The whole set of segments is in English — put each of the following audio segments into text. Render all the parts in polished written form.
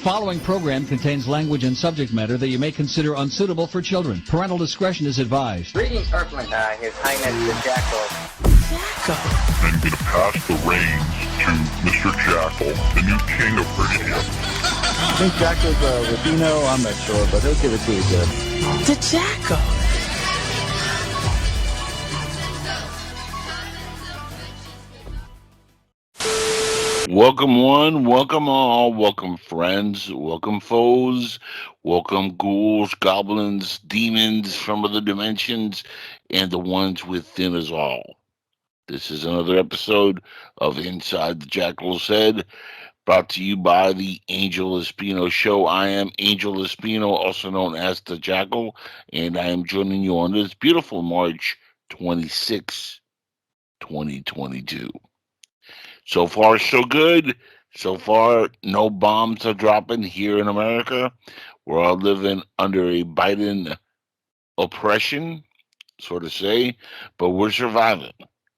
following program contains language and subject matter that you may consider unsuitable for children. Parental discretion is advised. Greetings, Earthling. His Highness the Jackal. I'm going to pass the reins to Mr. Jackal, the new king of radio. I think Jackal's Latino. I'm not sure, but he'll give it to you good. The Jackal. Welcome one, welcome all, welcome friends, welcome foes, welcome ghouls, goblins, demons from other dimensions, and the ones within us all. This is another episode of Inside the Jackal's Head, brought to you by the Angel Espino Show. I am Angel Espino, also known as the Jackal, and I am joining you on this beautiful March 26, 2022. So far, so good. So far, no bombs are dropping here in America. We're all living under a Biden oppression, so to say, but we're surviving.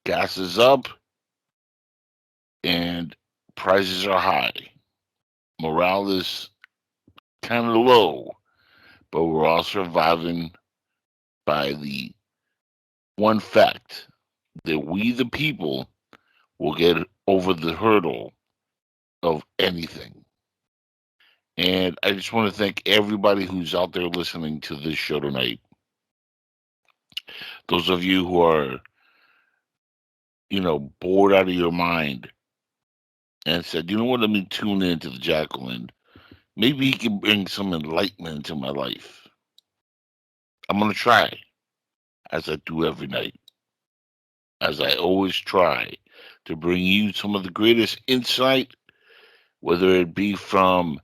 Gas is up and prices are high. Morale is kind of low, but we're all surviving by the one fact that we, the people, will get over the hurdle of anything. And I just want to thank everybody who's out there listening to this show tonight. Those of you who are, bored out of your mind and said, you know what, let me tune into the Jackal and maybe he can bring some enlightenment into my life. I'm going to try, as I do every night, as I always try, to bring you some of the greatest insight, whether it be from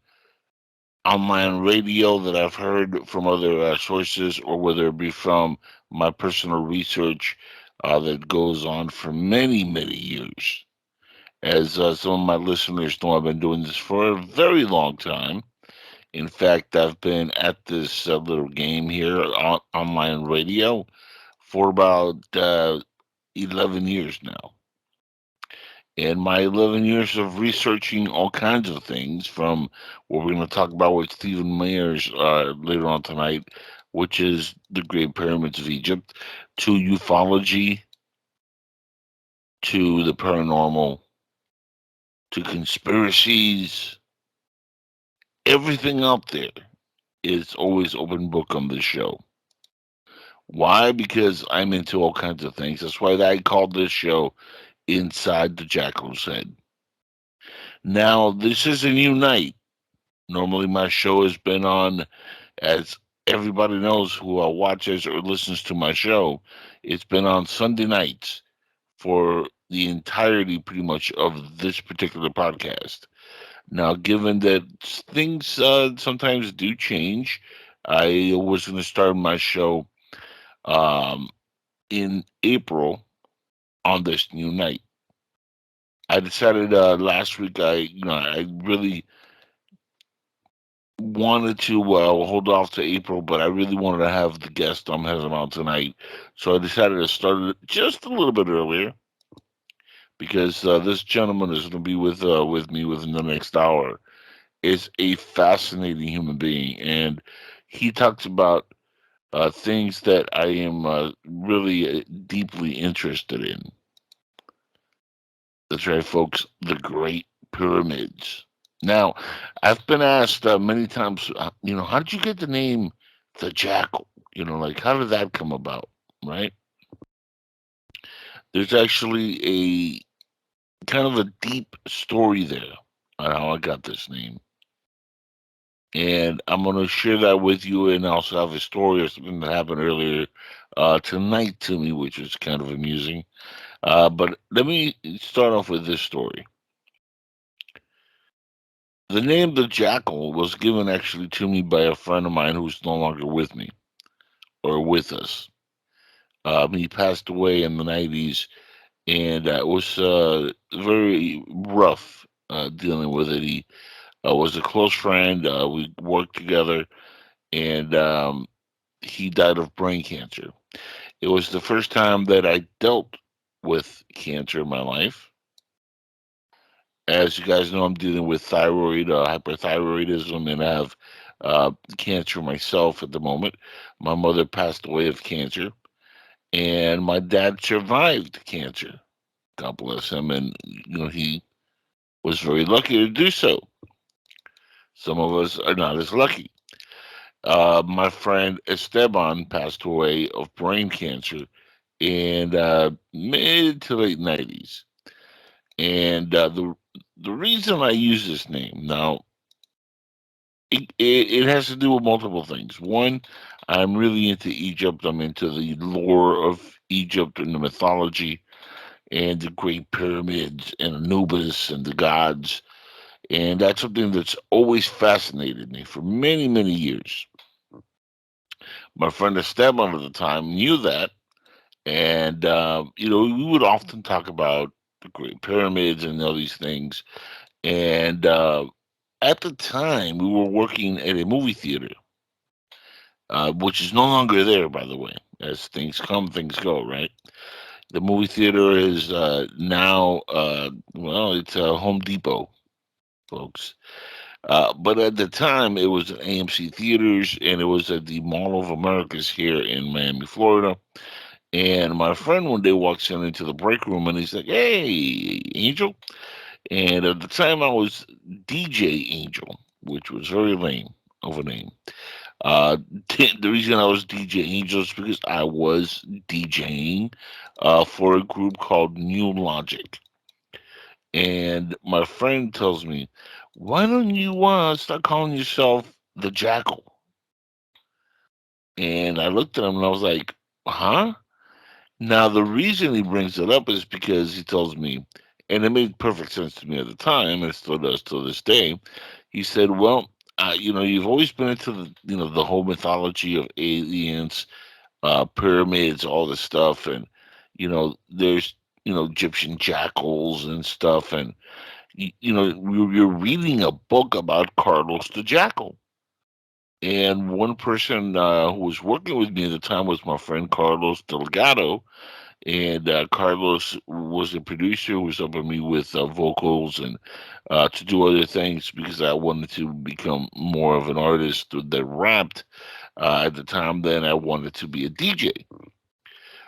online radio that I've heard from other sources, or whether it be from my personal research that goes on for many, many years. As some of my listeners know, I've been doing this for a very long time. In fact, I've been at this little game here on online radio for about 11 years now. And my 11 years of researching all kinds of things, from what we're going to talk about with Stephen Mayers later on tonight, which is the Great Pyramids of Egypt, to ufology, to the paranormal, to conspiracies. Everything out there is always open book on this show. Why? Because I'm into all kinds of things. That's why I called this show Inside the Jackal's Head. Now, this is a new night. Normally, my show has been on, as everybody knows who watches or listens to my show, it's been on Sunday nights for the entirety, pretty much, of this particular podcast. Now, given that things sometimes do change, I was going to start my show in April on this new night. I decided last week I really wanted to hold off to April, but I really wanted to have the guest I'm having on tonight. So I decided to start it just a little bit earlier, because this gentleman is going to be with me within the next hour. Is a fascinating human being, and he talks about things that I am really deeply interested in. That's right, folks, the Great Pyramids. Now, I've been asked many times, how did you get the name the Jackal? How did that come about, right? There's actually a kind of a deep story there on how I got this name. And I'm going to share that with you, and also have a story or something that happened earlier tonight to me, which was kind of amusing. But let me start off with this story. The name the Jackal was given actually to me by a friend of mine who's no longer with me, or with us. He passed away in the 90s, and it was very rough dealing with it. He was a close friend. We worked together, and he died of brain cancer. It was the first time that I dealt with cancer in my life. As you guys know, I'm dealing with thyroid hyperthyroidism, and I have cancer myself at the moment. My mother passed away of cancer, and my dad survived cancer. God bless him, and he was very lucky to do so. Some of us are not as lucky. My friend Esteban passed away of brain cancer in mid to late 90s. And the reason I use this name now, it has to do with multiple things. One, I'm really into Egypt. I'm into the lore of Egypt and the mythology and the Great Pyramids and Anubis and the gods. And that's something that's always fascinated me for many, many years. My friend Esteban at the time knew that. And, we would often talk about the Great Pyramids and all these things. And at the time, we were working at a movie theater, which is no longer there, by the way. As things come, things go, right? The movie theater is now, it's a Home Depot, folks. But at the time, it was at AMC Theaters, and it was at the Mall of Americas here in Miami, Florida. And my friend one day walks into the break room, and he's like, "Hey, Angel." And at the time, I was DJ Angel, which was very lame of a name. Uh, the reason I was DJ Angel is because I was DJing for a group called New Logic. And my friend tells me, "Why don't you start calling yourself the Jackal?" And I looked at him and I was like, "Huh?" Now, the reason he brings it up is because he tells me, and it made perfect sense to me at the time, and it still does till this day. He said, "Well, you've always been into the whole mythology of aliens, pyramids, all this stuff, and there's Egyptian jackals and stuff, and you're reading a book about Carlos the Jackal." And one person who was working with me at the time was my friend Carlos Delgado, and Carlos was a producer who was helping me with vocals and to do other things because I wanted to become more of an artist that rapped. At the time, then I wanted to be a DJ.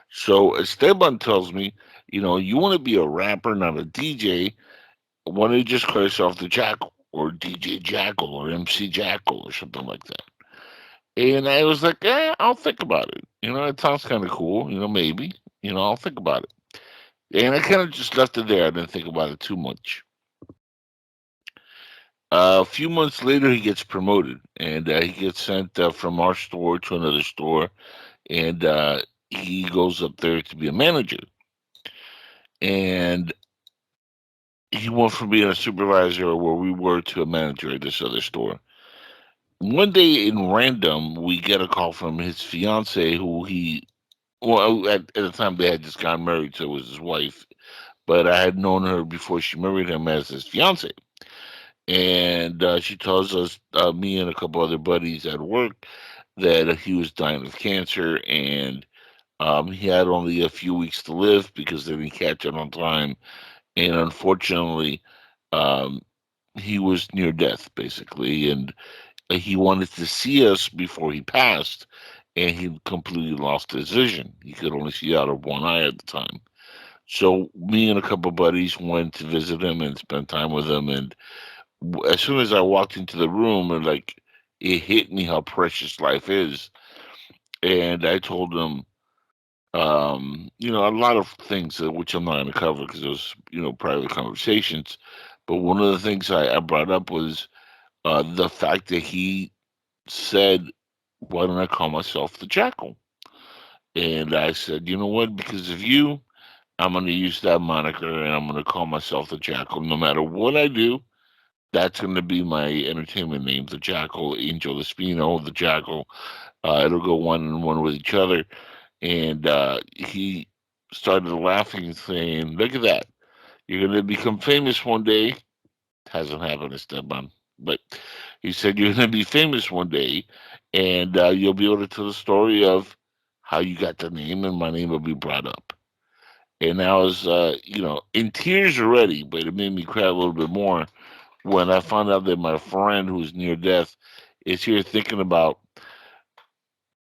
So Esteban tells me, you want to be a rapper, not a DJ. Why don't you just call yourself the Jackal or DJ Jackal or MC Jackal or something like that? And I was like, I'll think about it. It sounds kind of cool. Maybe. I'll think about it. And I kind of just left it there. I didn't think about it too much. A few months later, he gets promoted, and he gets sent from our store to another store, and he goes up there to be a manager. And he went from being a supervisor where we were to a manager at this other store. One day in random, we get a call from his fiance, at the time they had just gotten married, so it was his wife, but I had known her before she married him as his fiance. And she tells us, me and a couple other buddies at work, that he was dying of cancer, and he had only a few weeks to live because they didn't catch it on time. And unfortunately, um, he was near death, basically. And he wanted to see us before he passed, and he completely lost his vision. He could only see out of one eye at the time. So me and a couple of buddies went to visit him and spend time with him. And as soon as I walked into the room, and like it hit me how precious life is. And I told him, a lot of things which I'm not going to cover because it was, private conversations. But one of the things I brought up was the fact that he said, "Why don't I call myself the Jackal?" And I said, "You know what? Because of you, I'm going to use that moniker and I'm going to call myself the Jackal. No matter what I do, that's going to be my entertainment name, the Jackal, Angel Espino, the Jackal. It'll go one and one with each other." And he started laughing and saying, "Look at that. You're going to become famous one day." Hasn't happened, Esteban. But he said, "You're going to be famous one day, and you'll be able to tell the story of how you got the name, and my name will be brought up." And I was, in tears already, but it made me cry a little bit more when I found out that my friend who's near death is here thinking about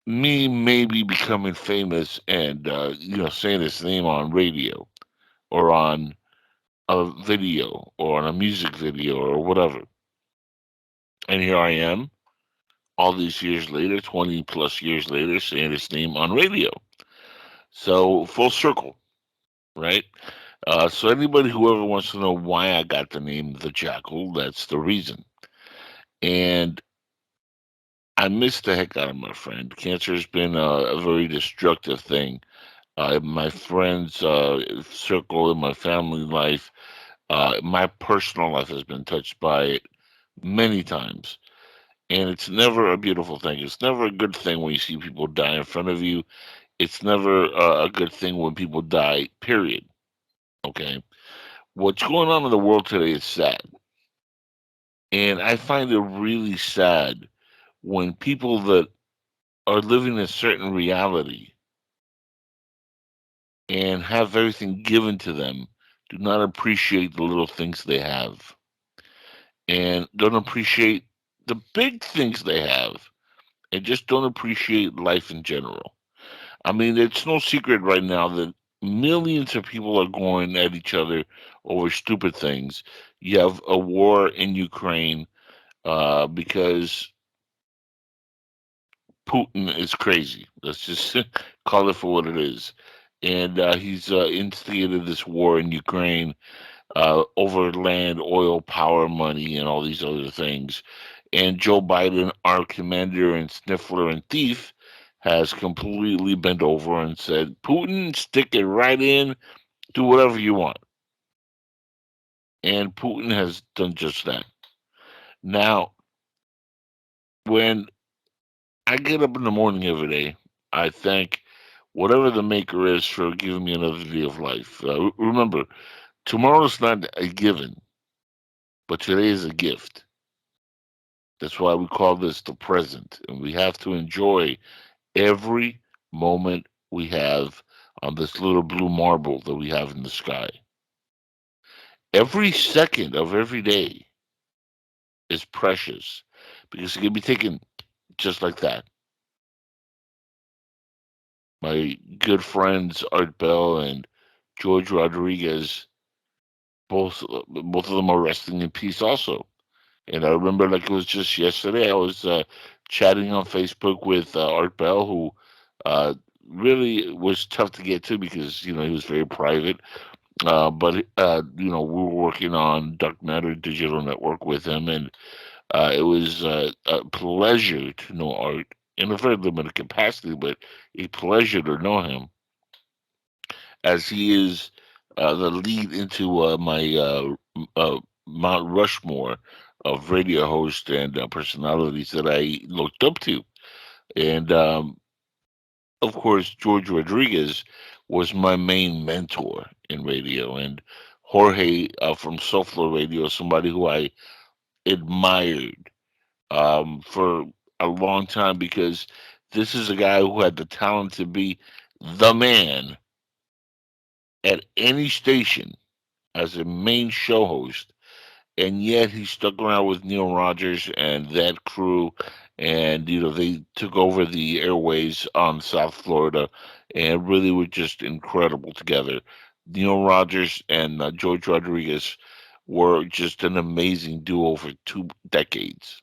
me maybe becoming famous and, saying his name on radio or on a video or on a music video or whatever. And here I am, all these years later, 20 plus years later, saying his name on radio. So full circle, right? So anybody who ever wants to know why I got the name the Jackal, that's the reason. And I miss the heck out of my friend. Cancer has been a very destructive thing. My friends' circle in my family life, my personal life has been touched by it many times. And it's never a beautiful thing. It's never a good thing when you see people die in front of you. It's never a good thing when people die, period. Okay. What's going on in the world today is sad. And I find it really sad when people that are living a certain reality and have everything given to them do not appreciate the little things they have and don't appreciate the big things they have and just don't appreciate life in general. I mean, it's no secret right now that millions of people are going at each other over stupid things. You have a war in Ukraine because Putin is crazy. Let's just call it for what it is. And he's instigated this war in Ukraine over land, oil, power, money, and all these other things. And Joe Biden, our commander and sniffler and thief, has completely bent over and said, Putin, stick it right in, do whatever you want. And Putin has done just that. Now, when I get up in the morning every day, I thank whatever the maker is for giving me another day of life. Remember, tomorrow's not a given, but today is a gift. That's why we call this the present. And we have to enjoy every moment we have on this little blue marble that we have in the sky. Every second of every day is precious because it can be taken just like that. My good friends Art Bell and George Rodriguez, both of them are resting in peace also. And I remember like it was just yesterday. I was chatting on Facebook with Art Bell, who uh, really was tough to get to because he was very private. But we were working on Dark Matter Digital Network with him, and it was a pleasure to know Art in a very limited capacity, but a pleasure to know him as he is the lead into my Mount Rushmore of radio hosts and personalities that I looked up to. And of course, George Rodriguez was my main mentor in radio, and Jorge from Soulflow Radio, somebody who I admired for a long time because this is a guy who had the talent to be the man at any station as a main show host, and yet he stuck around with Neil Rogers and that crew, and they took over the airways on South Florida, and really were just incredible together. Neil Rogers and George Rodriguez were just an amazing duo for 2 decades,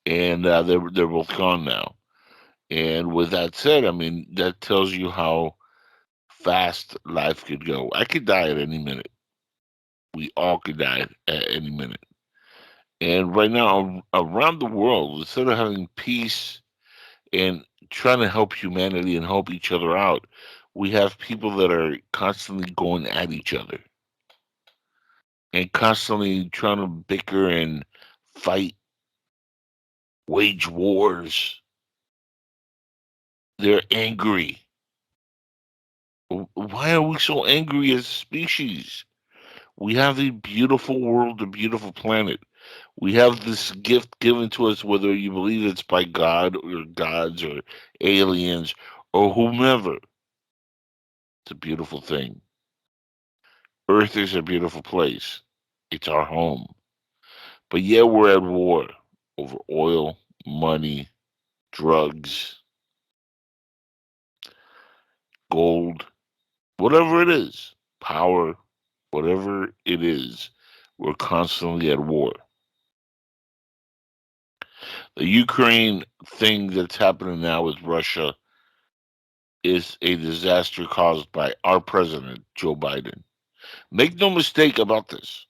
and they're both gone now. And with that said, I mean that tells you how fast life could go. I could die at any minute. We all could die at any minute. And right now, around the world, instead of having peace and trying to help humanity and help each other out, we have people that are constantly going at each other and constantly trying to bicker and fight, wage wars. They're angry. Why are we so angry as a species? We have a beautiful world, a beautiful planet. We have this gift given to us, whether you believe it's by God or gods or aliens or whomever. It's a beautiful thing. Earth is a beautiful place. It's our home. But yeah, we're at war over oil, money, drugs, gold, whatever it is, power, whatever it is, we're constantly at war. The Ukraine thing that's happening now with Russia is a disaster caused by our president, Joe Biden. Make no mistake about this.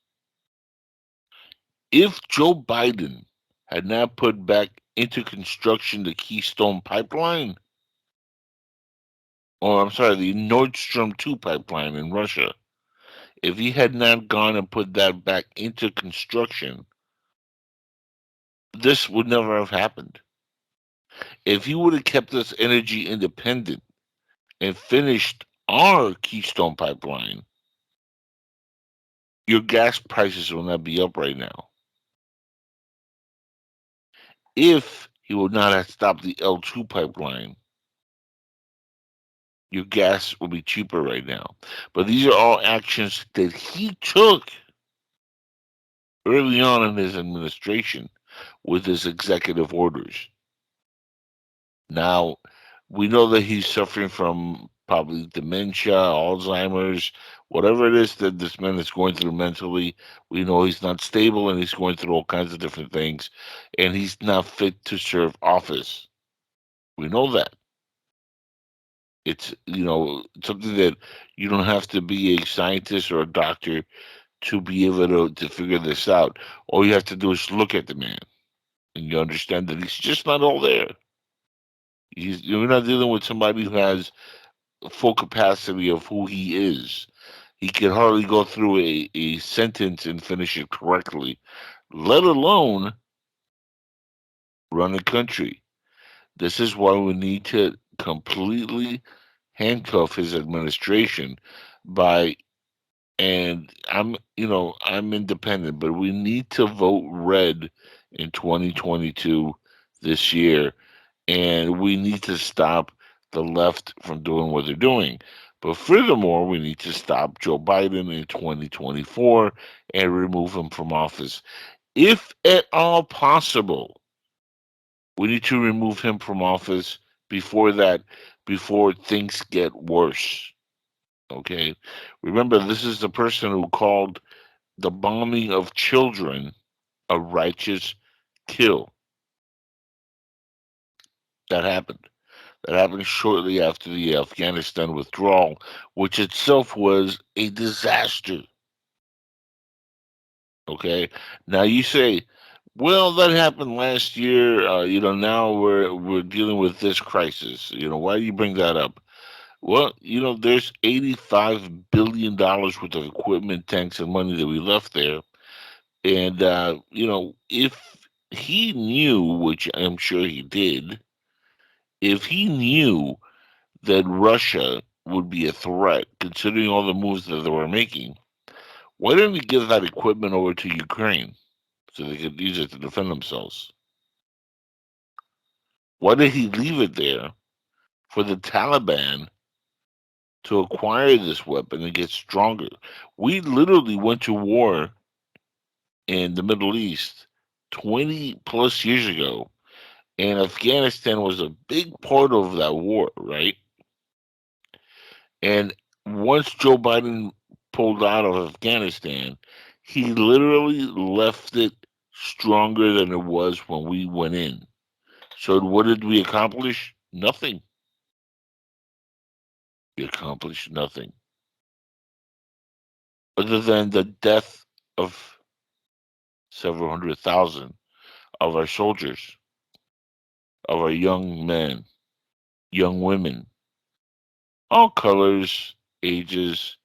If Joe Biden had not put back into construction the Keystone Pipeline, or I'm sorry, the Nord Stream 2 pipeline in Russia, if he had not gone and put that back into construction, this would never have happened. If he would have kept us energy independent and finished our Keystone Pipeline, your gas prices will not be up right now. If he would not have stopped the L2 pipeline, your gas will be cheaper right now. But these are all actions that he took early on in his administration with his executive orders. Now, we know that he's suffering from probably dementia, Alzheimer's, whatever it is that this man is going through mentally. We know he's not stable and he's going through all kinds of different things, and he's not fit to serve office. We know that. It's, something that you don't have to be a scientist or a doctor to be able to figure this out. All you have to do is look at the man, and you understand that he's just not all there. You're not dealing with somebody who has full capacity of who he is. He can hardly go through a sentence and finish it correctly, let alone run a country. This is why we need to completely handcuff his administration by, and I'm independent, but we need to vote red in 2022 this year, and we need to stop the left from doing what they're doing. But furthermore, we need to stop Joe Biden in 2024 and remove him from office. If at all possible, we need to remove him from office before that, before things get worse. Okay? Remember, this is the person who called the bombing of children a righteous kill. That happened. That happened shortly after the Afghanistan withdrawal, which itself was a disaster. Okay, now you say, well, that happened last year. Now we're dealing with this crisis. Why do you bring that up? Well, there's $85 billion worth of equipment, tanks, and money that we left there, and if he knew, which I'm sure he did, if he knew that Russia would be a threat, considering all the moves that they were making, why didn't he give that equipment over to Ukraine so they could use it to defend themselves? Why did he leave it there for the Taliban to acquire this weapon and get stronger? We literally went to war in the Middle East 20 plus years ago, and Afghanistan was a big part of that war, right? And once Joe Biden pulled out of Afghanistan, he literally left it stronger than it was when we went in. So what did we accomplish? Nothing. We accomplished nothing. Other than the death of several 100,000 of our soldiers, of our young men, young women, all colors, ages,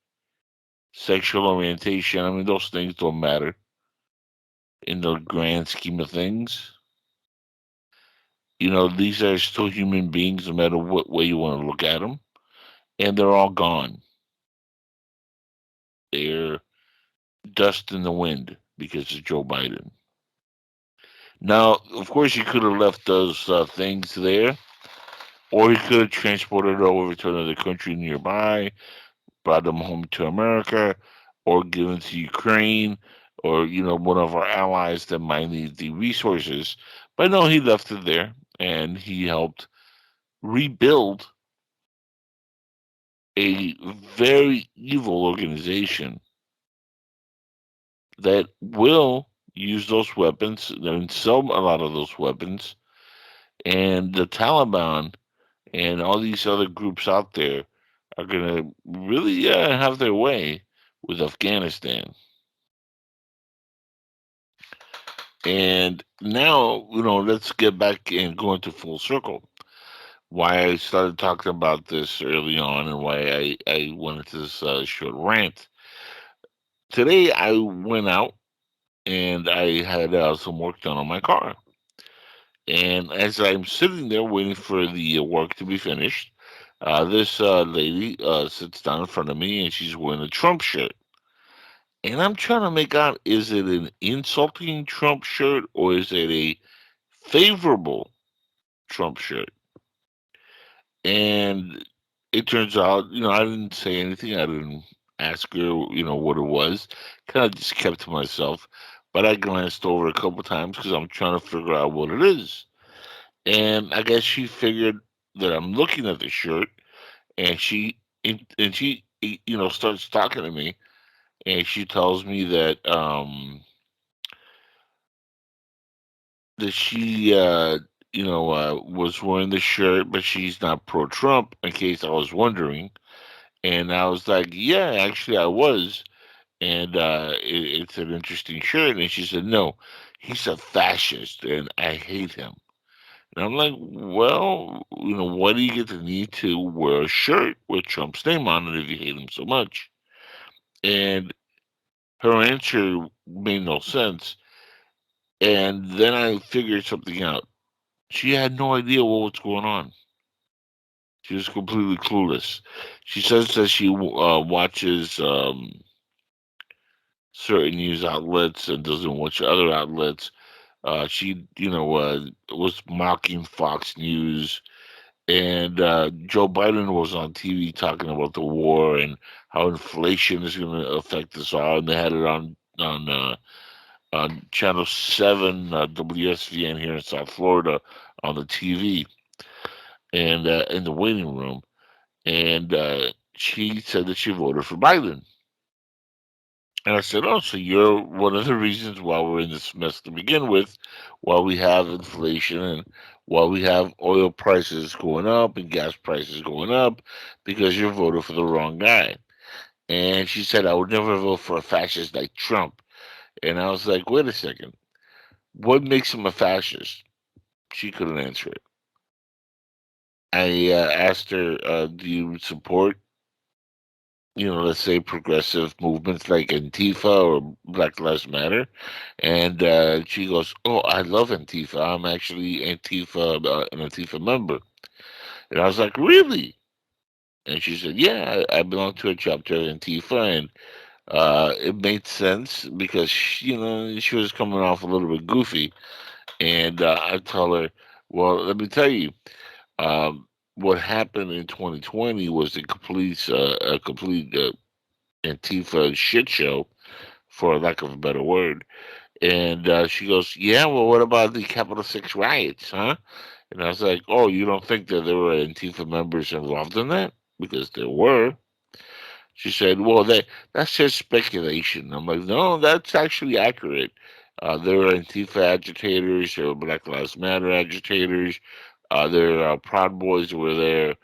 sexual orientation. I mean, those things don't matter in the grand scheme of things. These are still human beings, no matter what way you want to look at them, and they're all gone. They're dust in the wind because of Joe Biden. Now, of course, you could have left those things there, or he could have transported it over to another country nearby, brought them home to America, or given to Ukraine, or one of our allies that might need the resources. But no, he left it there, and he helped rebuild a very evil organization that will use those weapons and sell a lot of those weapons. And the Taliban and all these other groups out there are going to really have their way with Afghanistan. And now, let's get back and go into full circle. Why I started talking about this early on and why I went into this short rant. Today, I went out and I had some work done on my car. And as I'm sitting there waiting for the work to be finished, this lady sits down in front of me and she's wearing a Trump shirt. And I'm trying to make out, is it an insulting Trump shirt or is it a favorable Trump shirt? And it turns out, I didn't say anything. I didn't ask her, what it was. Kind of just kept to myself. But I glanced over a couple times because I'm trying to figure out what it is. And I guess she figured that I'm looking at the shirt, and she starts talking to me, and she tells me that she was wearing the shirt, but she's not pro Trump. In case I was wondering, and I was like, yeah, actually I was, and it's an interesting shirt. And she said, no, he's a fascist, and I hate him. And I'm like, well, why do you get the need to wear a shirt with Trump's name on it if you hate him so much? And her answer made no sense. And then I figured something out. She had no idea what was going on. She was completely clueless. She says that she watches certain news outlets and doesn't watch other outlets. She, was mocking Fox News. And Joe Biden was on TV talking about the war and how inflation is going to affect us all. And they had it on Channel 7, WSVN here in South Florida on the TV and in the waiting room. And she said that she voted for Biden. And I said, oh, so you're one of the reasons why we're in this mess to begin with, why we have inflation and why we have oil prices going up and gas prices going up, because you're voting for the wrong guy. And she said, I would never vote for a fascist like Trump. And I was like, wait a second. What makes him a fascist? She couldn't answer it. I asked her, do you support, let's say progressive movements like Antifa or Black Lives Matter? And she goes, oh, I love Antifa. I'm actually an Antifa member. And I was like, really? And she said, yeah, I belong to a chapter of Antifa. And it made sense because, she was coming off a little bit goofy. And I tell her, well, let me tell you, what happened in 2020 was a complete Antifa shit show, for lack of a better word. And she goes, yeah, well, what about the Capitol 6 riots, huh? And I was like, oh, you don't think that there were Antifa members involved in that? Because there were. She said, well, that's just speculation. I'm like, no, that's actually accurate. There were Antifa agitators, there were Black Lives Matter agitators, there are Proud Boys were there.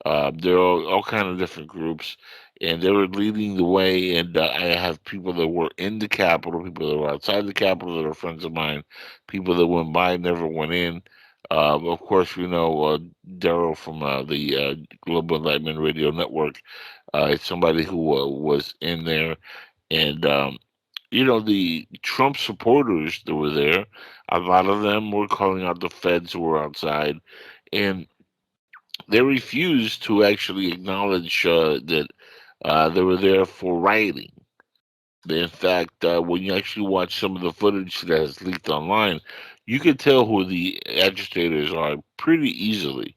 There are all kind of different groups, and they were leading the way. And I have people that were in the Capitol, people that were outside the Capitol that are friends of mine, people that went by, never went in. Of course, we know Daryl from the Global Enlightenment Radio Network. It's somebody who was in there, and the Trump supporters that were there. A lot of them were calling out the feds who were outside, and they refused to actually acknowledge that they were there for rioting. In fact, when you actually watch some of the footage that has leaked online, you can tell who the agitators are pretty easily.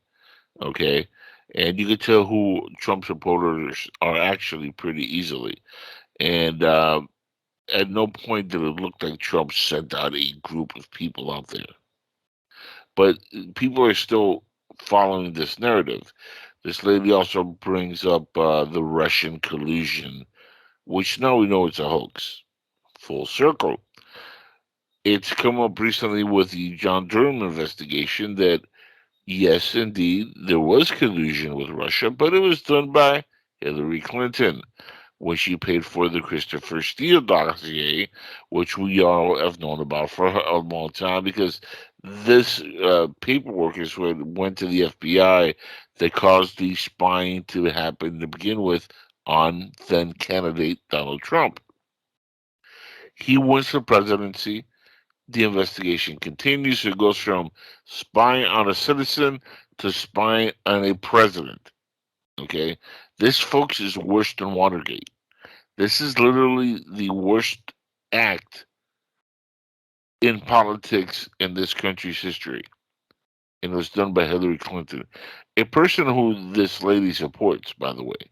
Okay, and you can tell who Trump supporters are actually pretty easily. And at no point did it look like Trump sent out a group of people out there. But people are still following this narrative. This lady also brings up the Russian collusion, which now we know it's a hoax. Full circle. It's come up recently with the John Durham investigation that, yes, indeed, there was collusion with Russia, but it was done by Hillary Clinton when she paid for the Christopher Steele dossier, which we all have known about for a long time because this paperwork is what went to the FBI that caused the spying to happen to begin with on then candidate Donald Trump. He wins the presidency. The investigation continues. It goes from spying on a citizen to spying on a president. Okay? This, folks, is worse than Watergate. This is literally the worst act in politics in this country's history. And it was done by Hillary Clinton, a person who this lady supports, by the way.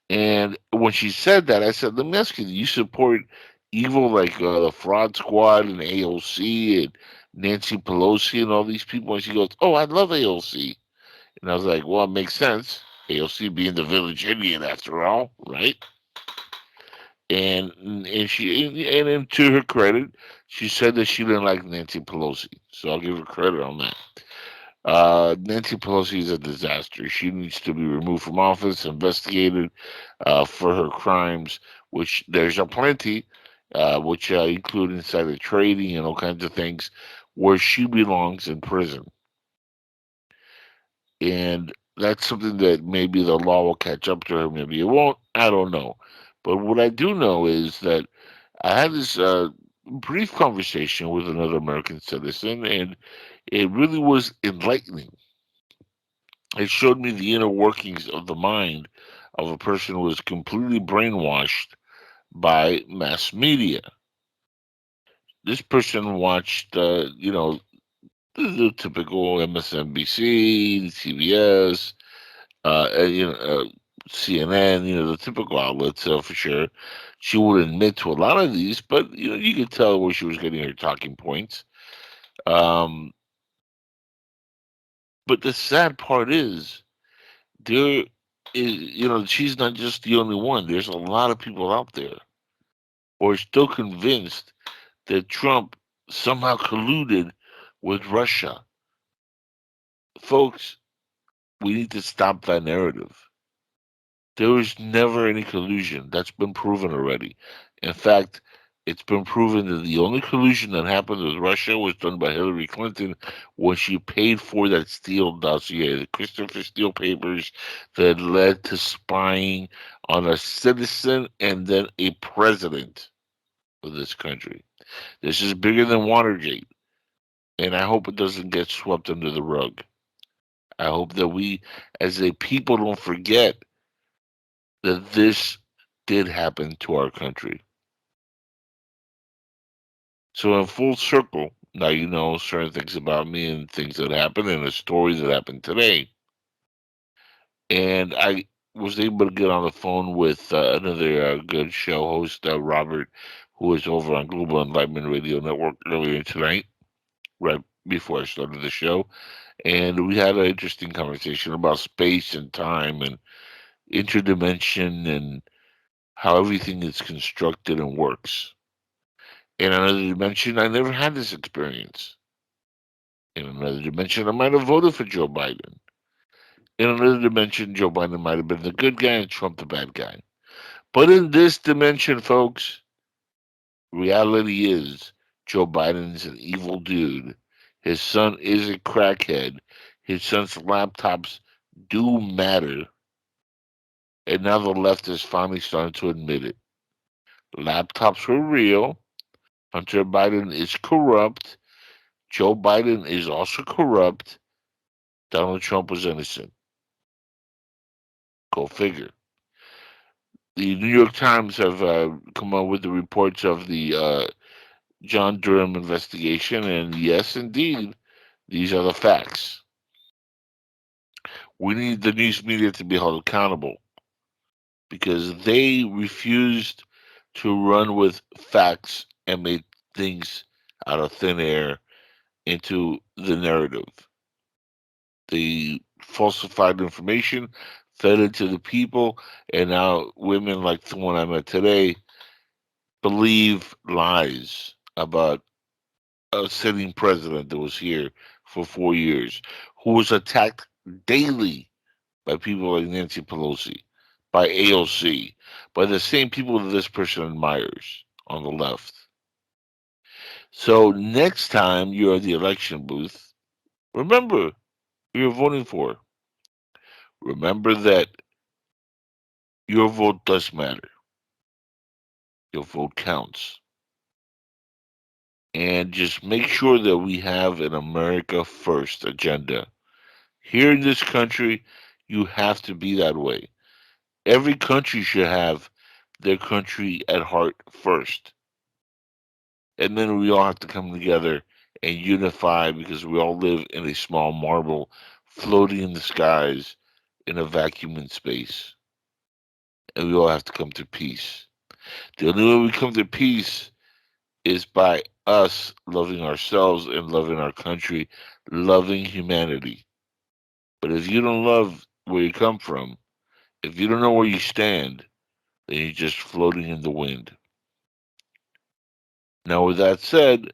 And when she said that, I said, let me ask you, do you support evil like the Fraud Squad and AOC and Nancy Pelosi and all these people? And she goes, oh, I love AOC. And I was like, well, it makes sense. AOC being the village Indian after all, right? And to her credit, she said that she didn't like Nancy Pelosi. So I'll give her credit on that. Nancy Pelosi is a disaster. She needs to be removed from office, investigated for her crimes, which there's a plenty, which include insider trading and all kinds of things, where she belongs in prison. And that's something that maybe the law will catch up to her, maybe it won't. I don't know. But what I do know is that I had this brief conversation with another American citizen, and it really was enlightening. It showed me the inner workings of the mind of a person who was completely brainwashed by mass media. This person watched, the typical MSNBC, CBS, CNN, the typical outlets for sure. She would admit to a lot of these, but you could tell where she was getting her talking points. Um, but the sad part is there is, she's not just the only one. There's a lot of people out there who are still convinced that Trump somehow colluded with Russia. Folks, we need to stop that narrative. There was never any collusion. That's been proven already. In fact, it's been proven that the only collusion that happened with Russia was done by Hillary Clinton when she paid for that Steele dossier, the Christopher Steele papers that led to spying on a citizen and then a president of this country. This is bigger than Watergate, and I hope it doesn't get swept under the rug. I hope that we, as a people, don't forget that this did happen to our country. So, in full circle, now you know certain things about me and things that happened and a story that happened today. And I was able to get on the phone with another good show host, Robert, who is over on Global Enlightenment Radio Network earlier tonight, right before I started the show. And we had an interesting conversation about space and time and interdimension and how everything is constructed and works. In another dimension, I never had this experience. In another dimension, I might have voted for Joe Biden. In another dimension, Joe Biden might have been the good guy and Trump the bad guy. But in this dimension, folks, reality is Joe Biden's an evil dude. His son is a crackhead. His son's laptops do matter. And now the left is finally starting to admit it. Laptops were real. Hunter Biden is corrupt. Joe Biden is also corrupt. Donald Trump was innocent. Go figure. The New York Times have come up with the reports of the John Durham investigation, and yes, indeed, these are the facts. We need the news media to be held accountable because they refused to run with facts and made things out of thin air into the narrative. They falsified information, fed it to the people, and now women like the one I met today believe lies about a sitting president that was here for 4 years, who was attacked daily by people like Nancy Pelosi, by AOC, by the same people that this person admires on the left. So next time you're at the election booth, remember who you're voting for. Remember that your vote does matter. Your vote counts. And just make sure that we have an America First agenda. Here in this country, you have to be that way. Every country should have their country at heart first. And then we all have to come together and unify because we all live in a small marble floating in the skies in a vacuum in space. And we all have to come to peace. The only way we come to peace is by us loving ourselves and loving our country, loving humanity. But if you don't love where you come from, if you don't know where you stand, then you're just floating in the wind. Now, with that said,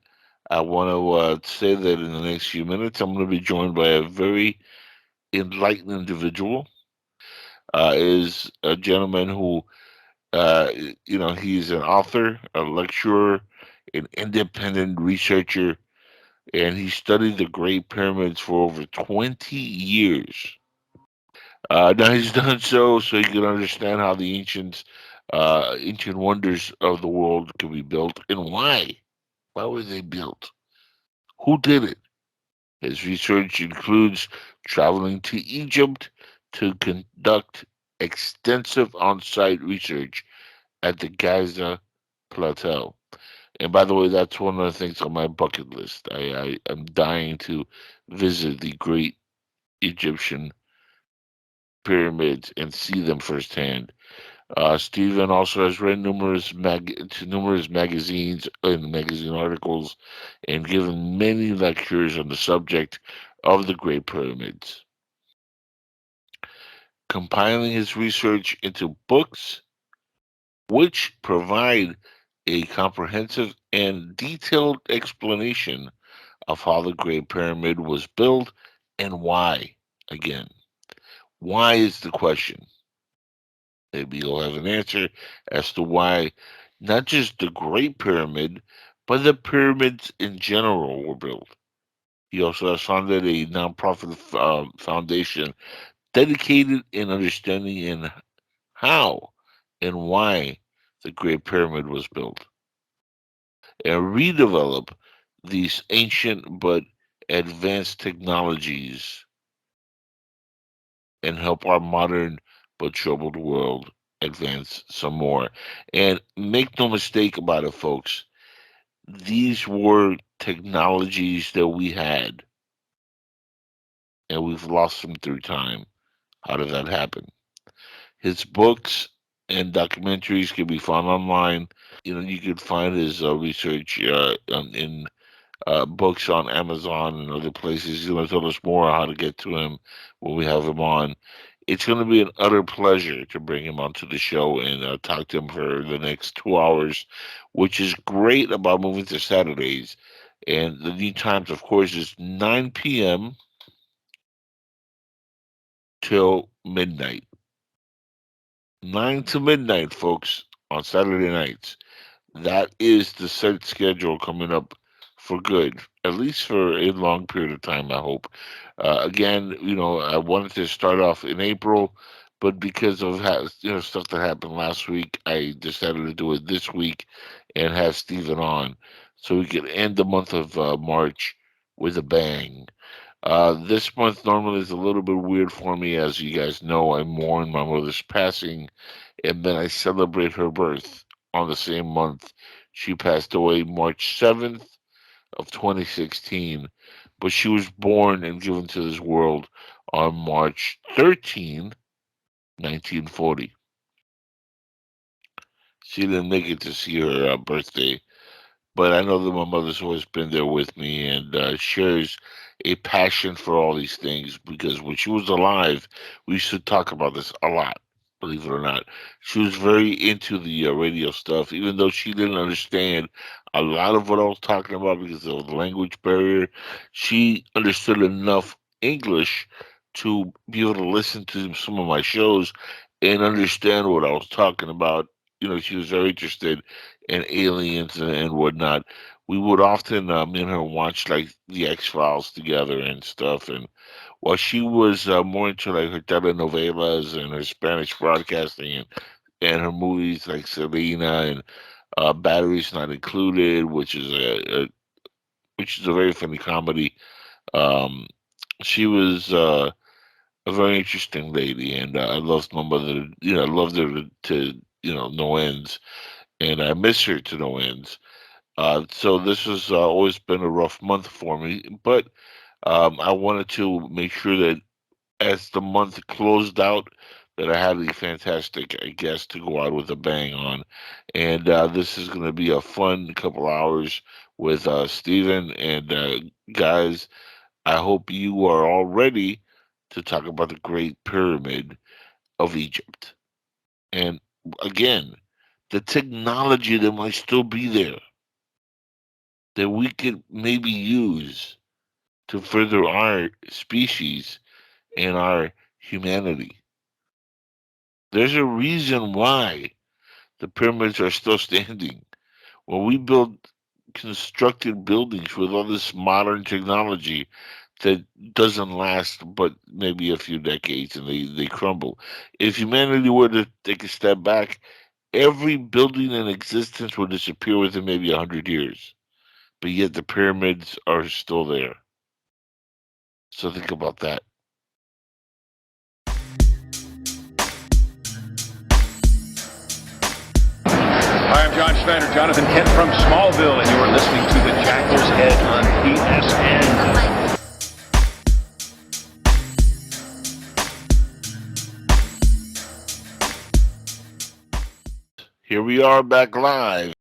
I want to say that in the next few minutes, I'm going to be joined by a very enlightened individual. Is a gentleman who, uh, he's an author, a lecturer, an independent researcher, and he studied the Great Pyramids for over 20 years. Now he's done so he can understand how the ancient wonders of the world could be built and why. Why were they built? Who did it? His research includes traveling to Egypt to conduct extensive on-site research at the Giza Plateau. And by the way, that's one of the things on my bucket list. I am dying to visit the great Egyptian pyramids and see them firsthand. Stephen also has read numerous magazines and magazine articles and given many lectures on the subject of the Great Pyramids, compiling his research into books which provide a comprehensive and detailed explanation of how the Great Pyramid was built and why. Again, why is the question. Maybe you'll have an answer as to why not just the Great Pyramid, but the pyramids in general were built. He also has founded a nonprofit foundation dedicated in understanding in how and why the Great Pyramid was built, and redevelop these ancient but advanced technologies and help our modern but troubled world advance some more. And make no mistake about it, folks, these were technologies that we had, and we've lost them through time. How did that happen? His books and documentaries can be found online. You could find his research in books on Amazon and other places. He's going to tell us more how to get to him when we have him on. It's going to be an utter pleasure to bring him onto the show and talk to him for the next 2 hours, which is great about moving to Saturdays. And the new times, of course, is 9 p.m. till midnight. 9 to midnight, folks, on Saturday nights. That is the set schedule coming up for good, at least for a long period of time, I hope. Again, I wanted to start off in April, but because of stuff that happened last week, I decided to do it this week and have Stephen on so we could end the month of March with a bang. This month normally is a little bit weird for me. As you guys know, I mourn my mother's passing, and then I celebrate her birth on the same month. She passed away March 7th. of 2016, but she was born and given to this world on March 13, 1940. She didn't make it to see her birthday, but I know that my mother's always been there with me and shares a passion for all these things because when she was alive, we used to talk about this a lot, believe it or not. She was very into the radio stuff, even though she didn't understand a lot of what I was talking about because of the language barrier. She understood enough English to be able to listen to some of my shows and understand what I was talking about. She was very interested in aliens and whatnot. We would often, me and her, watch like the X Files together and stuff. And while she was more into like her telenovelas and her Spanish broadcasting and her movies like Selena and Batteries Not Included, which is a very funny comedy. Um, she was a very interesting lady, and I loved my mother. I loved her to no ends, and I miss her to no ends. So this has always been a rough month for me, but I wanted to make sure that as the month closed out, that I had a fantastic guest to go out with a bang on, and this is going to be a fun couple hours with Stephen and guys. I hope you are all ready to talk about the Great Pyramid of Egypt, and again, the technology that might still be there that we could maybe use to further our species and our humanity. There's a reason why the pyramids are still standing. When we build constructed buildings with all this modern technology that doesn't last but maybe a few decades and they crumble. If humanity were to take a step back, every building in existence would disappear within maybe 100 years. But yet the pyramids are still there. So think about that. Hi, I'm John Schneider, Jonathan Kent from Smallville, and you are listening to the Jackal's Head on PSN. Here we are back live.